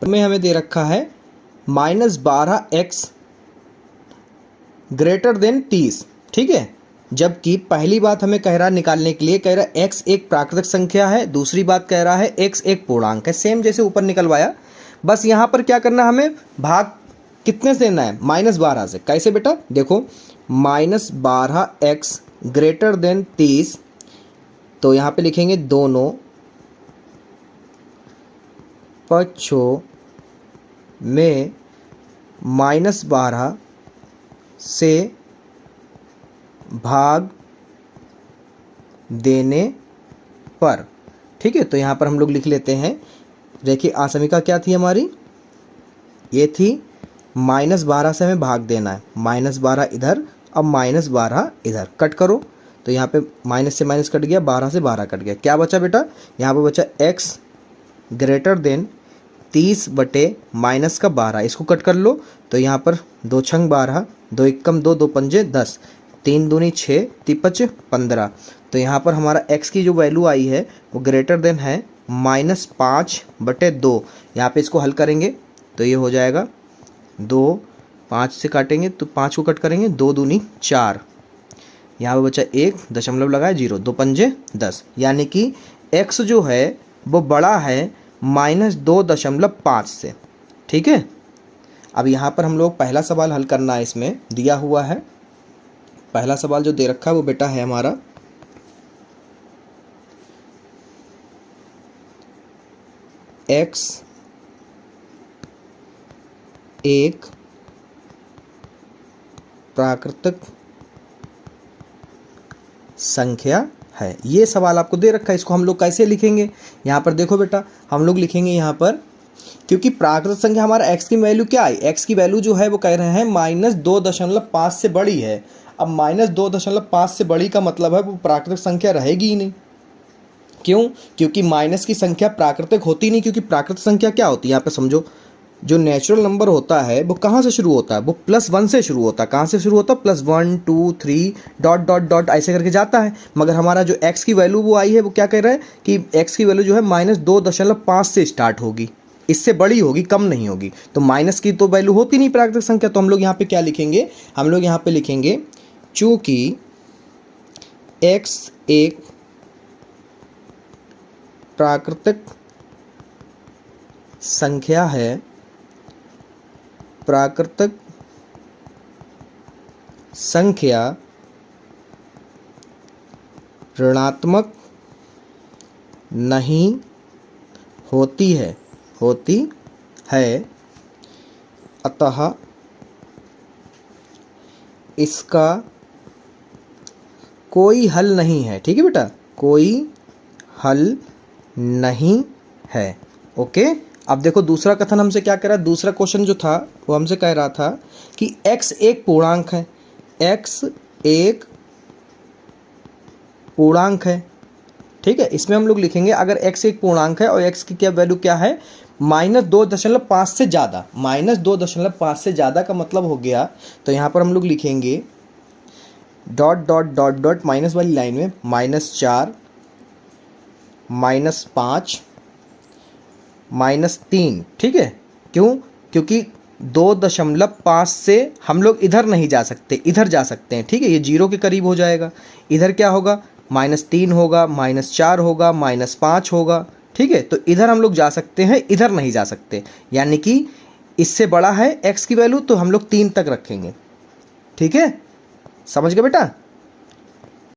में हमें दे रखा है -12x ग्रेटर देन 30, ठीक है। जबकि पहली बात हमें कह रहा है निकालने के लिए, कह रहा है x एक प्राकृतिक संख्या है, दूसरी बात कह रहा है x एक पूर्णांक है। सेम जैसे ऊपर निकलवाया, बस यहाँ पर क्या करना है, हमें भाग कितने से देना है, -12 से। कैसे बेटा, देखो -12x ग्रेटर देन 30, तो यहाँ पे लिखेंगे दोनों पक्षों में -12 से भाग देने पर, ठीक है। तो यहाँ पर हम लोग लिख लेते हैं, देखिए आसमिका क्या थी हमारी, ये थी -12 से हमें भाग देना है, -12 इधर, अब -12 इधर, कट करो तो यहाँ पे माइनस से माइनस कट गया, 12 से 12 कट गया, क्या बचा बेटा, यहाँ पे बचा x ग्रेटर देन 30 बटे माइनस का 12, इसको कट कर लो तो यहाँ पर 2 छंग 12, 2 एकम 2, 2 पंजे 10, 3 दूनी 6, 3 पच 15। तो यहाँ पर हमारा x की जो वैल्यू आई है वो ग्रेटर देन है -5 बटे 2। यहाँ पे इसको हल करेंगे तो ये हो जाएगा 2, 5 से काटेंगे तो 5 को कट करेंगे, 2 दूनी 4, यहाँ पे बचा 1, दशमलव लगाए 0, 2 पंजे 10, यानी कि x जो है वो बड़ा है -2.5 से, ठीक है। अब यहाँ पर हम लोग पहला सवाल हल करना है, इसमें दिया हुआ है पहला सवाल जो दे रखा है वो बेटा है हमारा x एक प्राकृतिक संख्या है। ये सवाल आपको दे रखा है, इसको हम लोग कैसे लिखेंगे, यहाँ पर देखो बेटा, हम लोग लिखेंगे यहाँ पर, क्योंकि प्राकृतिक संख्या हमारा x की वैल्यू क्या आई, x की वैल्यू जो है वो कह रहे हैं -2.5 से बड़ी है। अब -2.5 से बड़ी का मतलब है वो प्राकृतिक संख्या रहेगी ही नहीं। क्यों, क्योंकि माइनस की संख्या प्राकृतिक होती नहीं, क्योंकि प्राकृतिक संख्या क्या होती है, यहाँ पे समझो, जो नेचुरल नंबर होता है वो कहाँ से शुरू होता है, वो +1 से शुरू होता है। कहाँ से शुरू होता है, +1 2 3 डॉट डॉट डॉट ऐसे करके जाता है। मगर हमारा जो x की वैल्यू वो आई है वो क्या कह रहा है कि x की वैल्यू जो है -2.5 से स्टार्ट होगी, इससे बड़ी होगी, कम नहीं होगी। तो माइनस की तो वैल्यू होती नहीं प्राकृतिक संख्या, तो हम लोग यहाँ पे क्या लिखेंगे, हम लोग यहाँ पे लिखेंगे चूँकि x एक प्राकृतिक संख्या है, प्राकृतिक संख्या ऋणात्मक नहीं होती है, अतः इसका कोई हल नहीं है, ठीक है बेटा, कोई हल नहीं है। ओके, अब देखो दूसरा कथन हमसे क्या कह रहा है, दूसरा क्वेश्चन जो था वो हमसे कह रहा था कि x एक पूर्णांक है, x एक पूर्णांक है, ठीक है। इसमें हम लोग लिखेंगे अगर x एक पूर्णांक है और x की क्या वैल्यू क्या है, -2.5 से ज़्यादा, -2.5 से ज़्यादा का मतलब हो गया, तो यहाँ पर हम लोग लिखेंगे dot dot dot dot minus वाली लाइन में -4 -5 -3, ठीक है। क्यों, क्योंकि 2.5 से हम लोग इधर नहीं जा सकते, इधर जा सकते हैं, ठीक है। ये 0 के करीब हो जाएगा, इधर क्या होगा, -3 होगा, -4 होगा, -5 होगा, ठीक है। तो इधर हम लोग जा सकते हैं, इधर नहीं जा सकते, यानी कि इससे बड़ा है x की वैल्यू, तो हम लोग 3 तक रखेंगे, ठीक है। समझ गए बेटा।